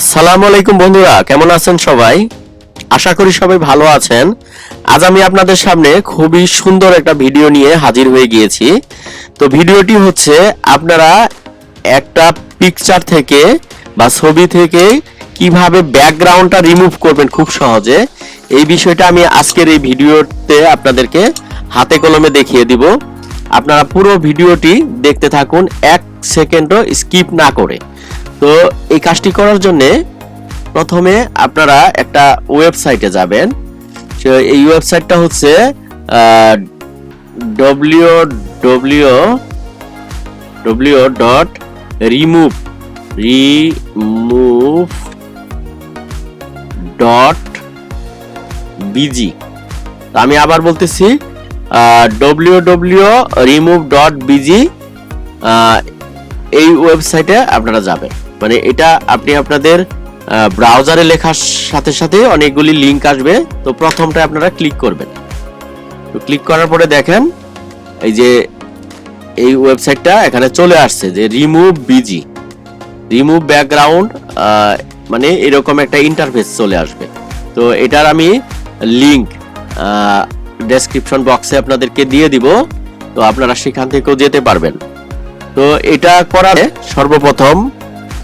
আসসালামু আলাইকুম বন্ধুরা, কেমন আছেন সবাই? আশা করি সবাই ভালো আছেন। আজ আমি আপনাদের সামনে খুবই সুন্দর একটা ভিডিও নিয়ে হাজির হয়ে গিয়েছি। তো ভিডিওটি হচ্ছে আপনারা একটা পিকচার থেকে বা ছবি থেকে কিভাবে ব্যাকগ্রাউন্ডটা রিমুভ করবেন খুব সহজে, এই বিষয়টা আমি আজকের এই ভিডিওতে আপনাদেরকে হাতে কলমে দেখিয়ে দিব। আপনারা পুরো ভিডিওটি দেখতে থাকুন, 1 সেকেন্ডও স্কিপ না করে। তো এই কাজটি করার জন্য প্রথমে আপনারা একটা ওয়েবসাইটে যাবেন। এই ওয়েবসাইটটা হচ্ছে www.remove.bg। আমি আবার বলতেছি www.remove.bg। এই ওয়েবসাইটে আপনারা যাবেন, মানে এটা আপনি আপনাদের ব্রাউজারে লেখার সাথে সাথে অনেকগুলি লিংক আসবে। তো প্রথমটা আপনারা ক্লিক করবেন। তো ক্লিক করার পরে দেখেন এই যে এই ওয়েবসাইটটা এখানে চলে আসছে যে রিমুভ ব্যাকগ্রাউন্ড, মানে এরকম একটা ইন্টারফেস চলে আসবে। তো এটার আমি লিংক ডেসক্রিপশন বক্সে আপনাদেরকে দিয়ে দিব, তো আপনারা সেখান থেকেও যেতে পারবেন। তো এটা করার সর্বপ্রথম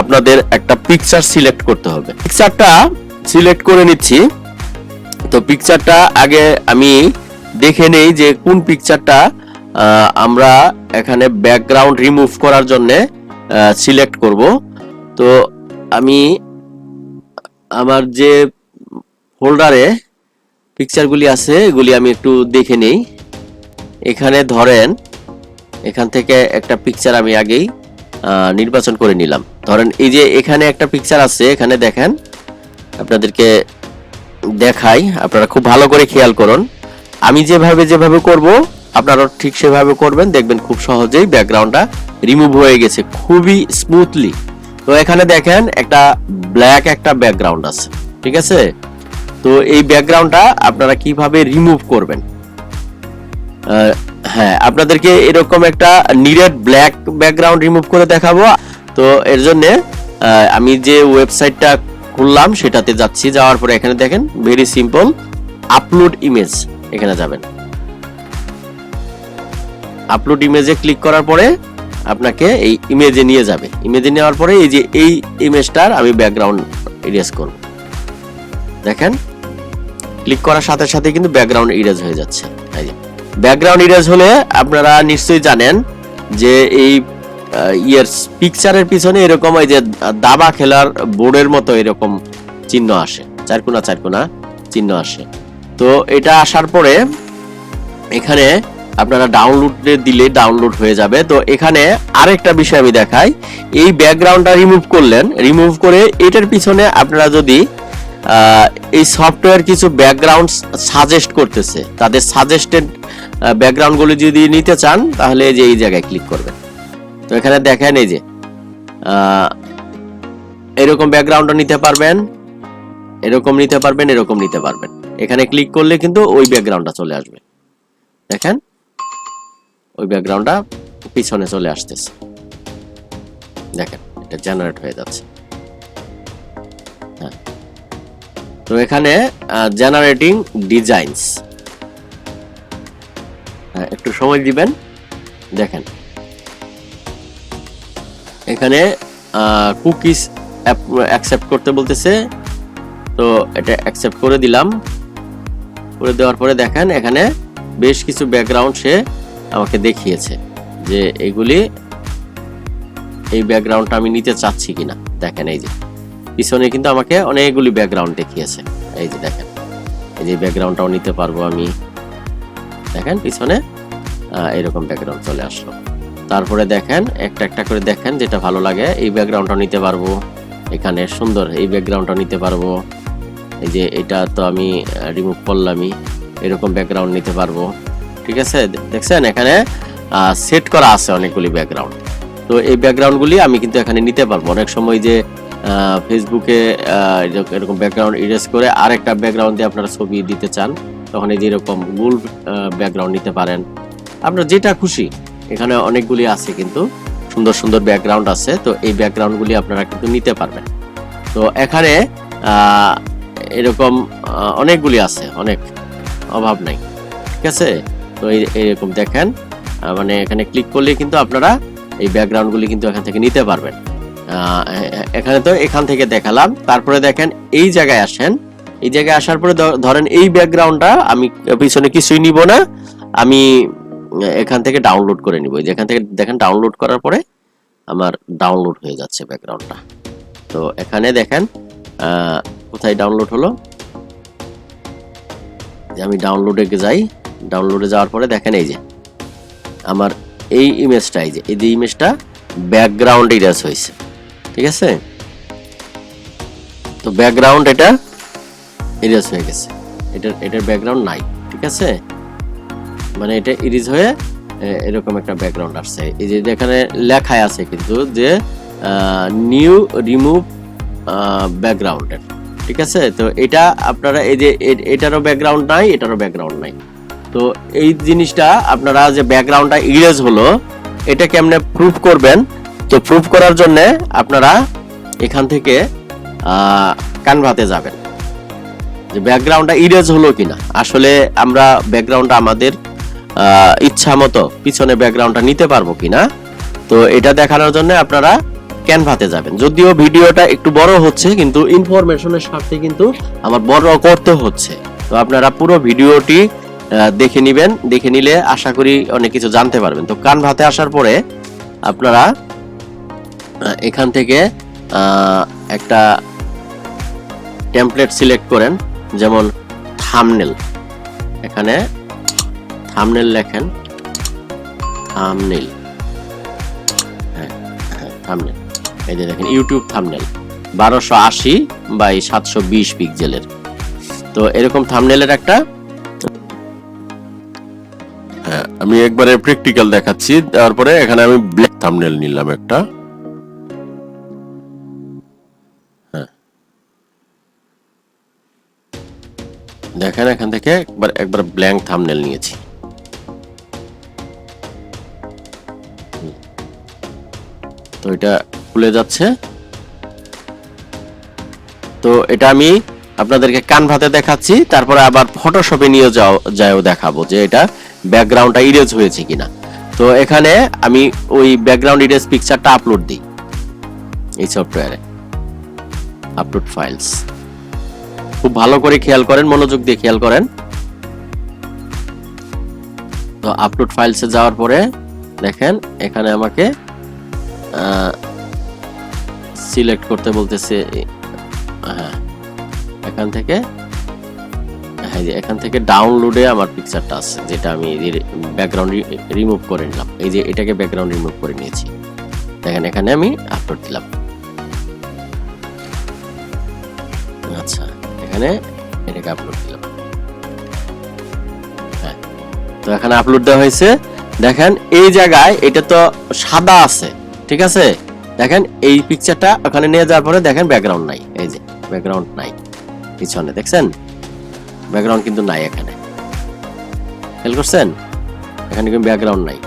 আপনাদের একটা পিকচার সিলেক্ট করতে হবে। পিকচারটা সিলেক্ট করে নিচ্ছি। তো পিকচারটা আগে আমি দেখে নেই যে কোন পিকচারটা আমরা এখানে ব্যাকগ্রাউন্ড রিমুভ করার জন্য সিলেক্ট করব। তো আমি আমার যে ফোল্ডারে পিকচারগুলি আছে এগুলি আমি একটু দেখে নেই। এখানে ধরেন এখান থেকে একটা পিকচার আমি আগেই নির্বাচন করে নিলাম। ধরেন এই যে এখানে একটা পিকচার আছে, এখানে দেখেন, আপনাদেরকে দেখাই, আপনারা খুব ভালো করে খেয়াল করুন। আমি যেভাবে করব আপনারা ঠিক সেভাবে করবেন, দেখবেন খুব সহজেই ব্যাকগ্রাউন্ডটা রিমুভ হয়ে গেছে খুবই স্মুথলি। তো এখানে দেখেন একটা ব্ল্যাক একটা ব্যাকগ্রাউন্ড আছে, ঠিক আছে? তো এই ব্যাকগ্রাউন্ডটা আপনারা কিভাবে রিমুভ করবেন, হ্যাঁ আপনাদেরকে এরকম একটা নিরেট ব্ল্যাক ব্যাকগ্রাউন্ড রিমুভ করে দেখাবো। তো এর জন্য আমি যে ওয়েবসাইটটা খুললাম সেটাতে যাচ্ছি। যাওয়ার পরে এখানে দেখেন ভেরি সিম্পল, আপলোড ইমেজ, এখানে যাবেন। আপলোড ইমেজে ক্লিক করার পরে আপনাকে এই ইমেজে নিয়ে যাবে। ইমেজে নেওয়ার পরে এই যে এই ইমেজটার আমি ব্যাকগ্রাউন্ড ইরেজ করব। দেখেন ক্লিক করার সাথে সাথে কিন্তু ব্যাকগ্রাউন্ড ইরেজ হয়ে যাচ্ছে। এই যে ব্যাকগ্রাউন্ড ইরেজ হলে আপনারা নিশ্চয়ই জানেন যে এই পিকচারের পিছনে এরকম এই যে দাবা খেলার বোর্ডের মতো এরকম চিহ্ন আসে, চারকোনা চিহ্ন আসে। তো এটা আসার পরে এখানে আপনারা ডাউনলোডে দিলে ডাউনলোড হয়ে যাবে। তো এখানে আরেকটা বিষয় আমি দেখাই, এই ব্যাকগ্রাউন্ডটা রিমুভ করে এটার পিছনে আপনারা যদি এই সফটওয়্যার কিছু ব্যাকগ্রাউন্ড সাজেস্ট করতেছে, তাদের সাজেস্টেড ব্যাকগ্রাউন্ডগুলো যদি নিতে চান তাহলে এই যে এই জায়গায় ক্লিক করবেন। তো এখানে দেখেন এই যে এরকম ব্যাকগ্রাউন্ডও নিতে পারবেন, এরকম নিতে পারবেন। এখানে ক্লিক করলে কিন্তু ওই ব্যাকগ্রাউন্ডটা চলে আসবে। দেখেন ওই ব্যাকগ্রাউন্ডটা পিছনে চলে আসতেছে, দেখেন এটা জেনারেট হয়ে যাচ্ছে। হ্যাঁ, তো এখানে জেনারেটিং ডিজাইনস, একটু সময় দিবেন। দেখেন এখানে কুকিজ অ্যাকসেপ্ট করতে বলতেছে, তো এটা অ্যাকসেপ্ট করে দিলাম। করে দেওয়ার পরে দেখেন এখানে বেশ কিছু ব্যাকগ্রাউন্ড সে আমাকে দেখিয়েছে যে এই ব্যাকগ্রাউন্ডটা আমি নিতে চাচ্ছি কিনা। দেখেন এই যে পিছনে কিন্তু আমাকে অনেকগুলি ব্যাকগ্রাউন্ড দেখিয়েছে। এই যে দেখেন এই যে ব্যাকগ্রাউন্ডটাও নিতে পারবো আমি। দেখেন পিছনে এরকম ব্যাকগ্রাউন্ড চলে আসলো। তারপরে দেখেন একটা করে দেখেন যেটা ভালো লাগে, এই ব্যাকগ্রাউন্ডটা নিতে পারবো। এখানে সুন্দর এই ব্যাকগ্রাউন্ডটা নিতে পারবো। এই যে এটা তো আমি রিমুভ করলামই, এরকম ব্যাকগ্রাউন্ড নিতে পারবো। ঠিক আছে, দেখছেন এখানে সেট করা আছে অনেকগুলি ব্যাকগ্রাউন্ড। তো এই ব্যাকগ্রাউন্ডগুলি আমি কিন্তু এখানে নিতে পারবো। অনেক সময় যে ফেসবুকে এরকম ব্যাকগ্রাউন্ড ইরেজ করে আরেকটা ব্যাকগ্রাউন্ড দিয়ে আপনারা ছবি দিতে চান, তখন এই যে এরকম গোল ব্যাকগ্রাউন্ড নিতে পারেন, আপনার যেটা খুশি। এখানে অনেকগুলি আছে, কিন্তু সুন্দর সুন্দর ব্যাকগ্রাউন্ড আছে। তো এই ব্যাকগ্রাউন্ডগুলি আপনারা কিন্তু নিতে পারবেন। তো এখানে এরকম অনেকগুলি আছে, অনেক অভাব নাই, ঠিক আছে। তো এইরকম দেখেন, মানে এখানে ক্লিক করলে কিন্তু আপনারা এই ব্যাকগ্রাউন্ডগুলি কিন্তু এখান থেকে নিতে পারবেন। এখানে তো এখান থেকে দেখালাম। তারপরে দেখেন এই জায়গায় আসেন, এই জায়গায় আসার পরে ধরেন এই ব্যাকগ্রাউন্ডটা আমি পিছনে কিছুই নিব না, আমি এখান থেকে ডাউনলোড করে নিব। যেখান থেকে দেখেন ডাউনলোড করার পরে আমার ডাউনলোড হয়ে যাচ্ছে ব্যাকগ্রাউন্ডটা। তো এখানে দেখেন কোথায় ডাউনলোড হলো, যে আমি ডাউনলোডে যাই, ডাউনলোডে যাওয়ার পরে দেখেন এই যে আমার এই ইমেজটা, এই যে ইমেজটা ব্যাকগ্রাউন্ড ইরেজ হয়েছে, ঠিক আছে। তো ব্যাকগ্রাউন্ড এটা ইরেজ হয়ে গেছে, এটার ব্যাকগ্রাউন্ড নাই, ঠিক আছে। মানে এটা ইরেজ হয়ে এরকম একটা ব্যাকগ্রাউন্ড আসছে। এই যে এখানে লেখায় আছে কিন্তু যে নিউ রিমুভ ব্যাকগ্রাউন্ডের, ঠিক আছে। তো এটা আপনারা এই যে এটারও ব্যাকগ্রাউন্ড নাই, এটারও ব্যাকগ্রাউন্ড নাই। তো এই জিনিসটা আপনারা যে ব্যাকগ্রাউন্ডটা ইরেজ হলো এটা কেমনে প্রুফ করবেন? তো প্রুফ করার জন্য আপনারা এখান থেকে ক্যানভাতে যাবেন, যে ব্যাকগ্রাউন্ডটা ইরেজ হলো কিনা। আসলে আমরা ব্যাকগ্রাউন্ডটা আমাদের ইচ্ছা মতো পিছনে ব্যাকগ্রাউন্ডটা নিতে পারবো কিনা, তো এটা দেখানোর জন্য আপনারা ক্যানভাতে যাবেন। যদিও ভিডিওটা একটু বড় হচ্ছে কিন্তু ইনফরমেশনের স্বার্থে কিন্তু আমার বড় করতে হচ্ছে। তো আপনারা পুরো ভিডিওটি দেখে নেবেন, দেখে নিলে আশা করি অনেক কিছু জানতে পারবেন। তো ক্যানভাতে আসার পরে আপনারা এখান থেকে একটা টেমপ্লেট সিলেক্ট করেন, যেমন থাম্বনেল। এখানে থাম্বনেল লেখেন, থাম্বনেল, হ্যাঁ থাম্বনেল। এই যে দেখেন ইউটিউব থাম্বনেল 1280 বাই 720 পিক্সেলের। তো এরকম থাম্বনেলের একটা, হ্যাঁ আমি একবারে প্র্যাকটিক্যাল দেখাচ্ছি। তারপরে এখানে আমি ব্ল্যাক থাম্বনেল নিলাম একটা, হ্যাঁ দেখেন এখান থেকে একবার ব্ল্যাঙ্ক থাম্বনেল নিয়েছি। তো এটা খুলে যাচ্ছে। তো এটা আমি আপনাদেরকে ক্যানভাতে দেখাচ্ছি, তারপরে আবার ফটোশপে নিয়ে যাও দেখাবো যে এটা ব্যাকগ্রাউন্ডটা ইরেজ হয়েছে কিনা। তো এখানে আমি ওই ব্যাকগ্রাউন্ড ইরেজ পিকচারটা আপলোড দিই এই সফটওয়্যারে, আপলোড ফাইলস। খুব ভালো করে খেয়াল করেন, মনোযোগ দিয়ে খেয়াল করেন। তো আপলোড ফাইলসে যাওয়ার পরে দেখেন এখানে আমাকে সিলেক্ট করতে বলতেছে। হ্যাঁ এখান থেকে, হ্যাঁ যে এখান থেকে ডাউনলোডে আমার পিকচারটা আছে, যেটা আমি ব্যাকগ্রাউন্ড রিমুভ করে নিলাম। এই যে এটাকে ব্যাকগ্রাউন্ড রিমুভ করে নিয়েছি। দেখেন এখানে আমি আপলোড দিলাম। আচ্ছা এখানে এটাকে আপলোড দিলাম, হ্যাঁ। তো এখানে আপলোড দেওয়া হয়েছে। দেখেন এই জায়গায় এটা তো সাদা আছে, ঠিক আছে। দেখেন এই পিকচারটা ওখানে নিয়ে যাওয়ার পরে দেখেন ব্যাকগ্রাউন্ড নাই, এই যে ব্যাকগ্রাউন্ড নাই পিছনে, দেখছেন ব্যাকগ্রাউন্ড কিন্তু নাই এখানে, খেয়াল করছেন এখানে কিন্তু ব্যাকগ্রাউন্ড নাই।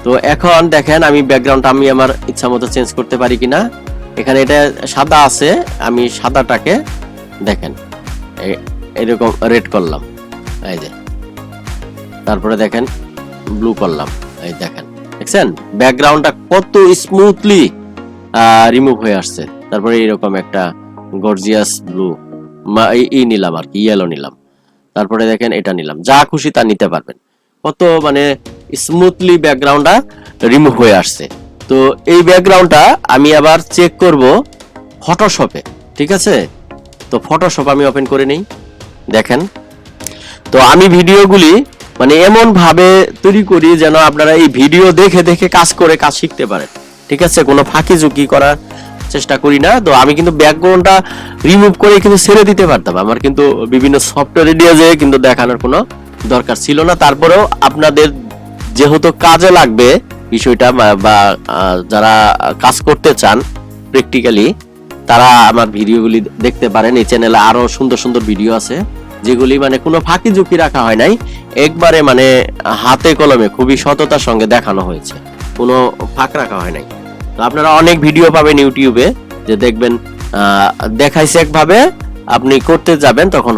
তো এখন দেখেন আমি ব্যাকগ্রাউন্ডটা আমি আমার ইচ্ছা মতো চেঞ্জ করতে পারি কিনা। এখানে এটা সাদা আছে, আমি সাদাটাকে দেখেন এরকম রেড করলাম, এই যে। তারপরে দেখেন ব্লু করলাম, এই দেখেন, দেখছেন ব্যাকগ্রাউন্ডটা কত স্মুথলি রিমুভ হয়ে আসছে। তারপরে এরকম একটা গর্জিয়াস ব্লু নিলাম আর কি, ইয়েলো নিলাম। তারপরে দেখেন এটা নিলাম, যা খুশি তা নিতে পারবেন। কত মানে স্মুথলি ব্যাকগ্রাউন্ডটা রিমুভ হয়ে আসছে। তো এই ব্যাকগ্রাউন্ডটা আমি আবার চেক করব ফটোশপে, ঠিক আছে। তো ফটোশপ আমি ওপেন করে নেই, দেখেন। তো আমি ভিডিওগুলি মানে এমন ভাবে তৈরি করি যেন আপনারা এই ভিডিও দেখে দেখে কাজ করে কাজ শিখতে পারেন, ঠিক আছে। কোনো ফাঁকি ঝুঁকি করার চেষ্টা করি না। তো আমি কিন্তু ব্যাকগ্রাউন্ডটা রিমুভ করে কিন্তু ছেড়ে দিতে পারতাম, আমার কিন্তু বিভিন্ন সফটওয়্যারে দিয়ে যে কিন্তু দেখানোর কোনো দরকার ছিল না। তারপরেও আপনাদের যেহেতু কাজে লাগবে বিষয়টা, বা যারা কাজ করতে চান প্র্যাকটিক্যালি, তারা আমার ভিডিওগুলি দেখতে পারেন। এই চ্যানেলে আরো সুন্দর সুন্দর ভিডিও আছে যেগুলি মানে কোনো ফাঁকি ঝুঁকি রাখা হয় নাই, একবারে মানে হাতে কলমে খুবই সততার সঙ্গে দেখানো হয়েছে, কোনো ফাঁক রাখা হয় নাই। তো আপনারা অনেক ভিডিও পাবেন ইউটিউবে, যে দেখবেন দেখাইছে একভাবে, আপনি করতে যাবেন তখন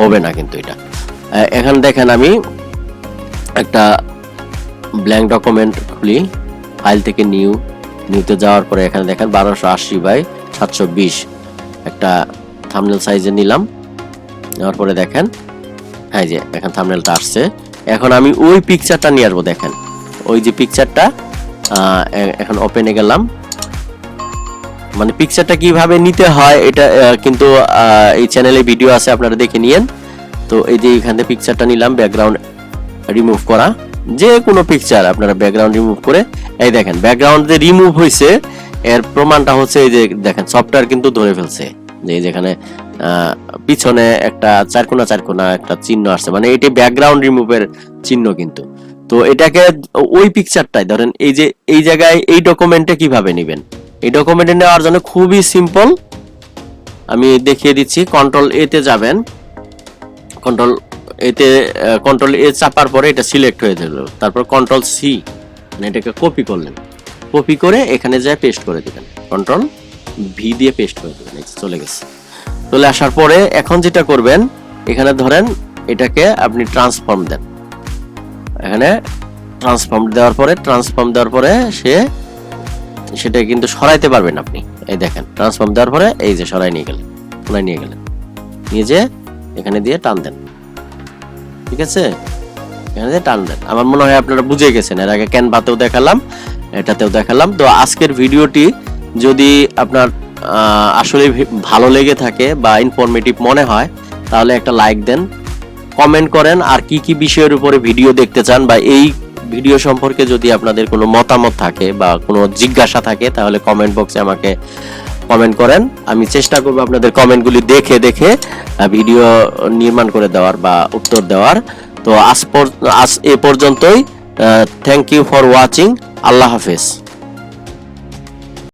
হবে না কিন্তু এটা। এখন দেখেন আমি একটা ব্ল্যাঙ্ক ডকুমেন্ট খুলি, ফাইল থেকে নিউতে যাওয়ার পরে এখানে দেখেন 1280x720 একটা থাম্বনেল সাইজে নিলাম। নেওয়ার পরে দেখেন হ্যাঁ যে এখন থাম্বনেলটা আসছে। এখন আমি ওই পিকচারটা নিয়ে আসবো। দেখেন ওই যে পিকচারটা, এখন ওপেনে গেলাম। মানে পিকচারটা কিভাবে নিতে হয় এটা কিন্তু এই চ্যানেলে ভিডিও আছে, আপনারা দেখে নিয়েন। তো এই যে এখান থেকে পিকচারটা নিলাম, ব্যাকগ্রাউন্ড রিমুভ করা, যে কোনো পিকচার আপনারা ব্যাকগ্রাউন্ড রিমুভ করে, এই দেখেন ব্যাকগ্রাউন্ড যে রিমুভ হয়েছে এর প্রমাণটা হচ্ছে এই যে দেখেন সফটওয়্যার কিন্তু ধরে ফেলছে যে যেখানে পিছনে একটা চারকোনা একটা চিহ্ন আসছে, মানে এটি ব্যাকগ্রাউন্ড রিমুভের চিহ্ন কিন্তু। তো এটাকে ওই পিকচারটাই ধরেন এই যে এই জায়গায় এই ডকুমেন্টে কিভাবে নেবেন, এই ডকুমেন্টে নেওয়ার জন্য খুবই সিম্পল, আমি দেখিয়ে দিচ্ছি। কন্ট্রোল এ তে যাবেন, কন্ট্রোল এ চাপার পরে এটা সিলেক্ট হয়ে গেল, তারপর কন্ট্রোল সি, মানে এটাকে কপি করলেন, কপি করে এখানে যায় পেস্ট করে দিবেন, কন্ট্রোল ভি দিয়ে পেস্ট করে দিবেন। চলে গেছে। চলে আসার পরে এখন যেটা করবেন, এখানে ধরেন এটাকে আপনি ট্রান্সফর্ম দেন, এখানে ট্রান্সফর্ম দেওয়ার পরে সেটা কিন্তু সরাইতে পারবেন আপনি। এই দেখেন ট্রান্সফর্ম দেওয়ার পরে এই যে সরাই নিয়ে গেলেন, নিয়ে যে এখানে দিয়ে টান দেন, ঠিক আছে, এখানে দিয়ে টান দেন। আমার মনে হয় আপনারা বুঝে গেছেন, এর আগে ক্যানভাতেও দেখালাম, এটাতেও দেখালাম। তো আজকের ভিডিওটি যদি আপনার আসলে ভালো লেগে থাকে বা ইনফরমেটিভ মনে হয় তাহলে একটা লাইক দেন, কমেন্ট করেন আর কি কি বিষয়ের উপরে ভিডিও দেখতে চান, বা এই ভিডিও সম্পর্কে যদি আপনাদের কোনো মতামত থাকে বা কোনো জিজ্ঞাসা থাকে তাহলে কমেন্ট বক্সে আমাকে কমেন্ট করেন। আমি চেষ্টা করব আপনাদের কমেন্টগুলি দেখে ভিডিও নির্মাণ করে দেওয়ার বা উত্তর দেওয়ার। তো আজ এ পর্যন্তই। Thank you for watching. আল্লাহ হাফেজ।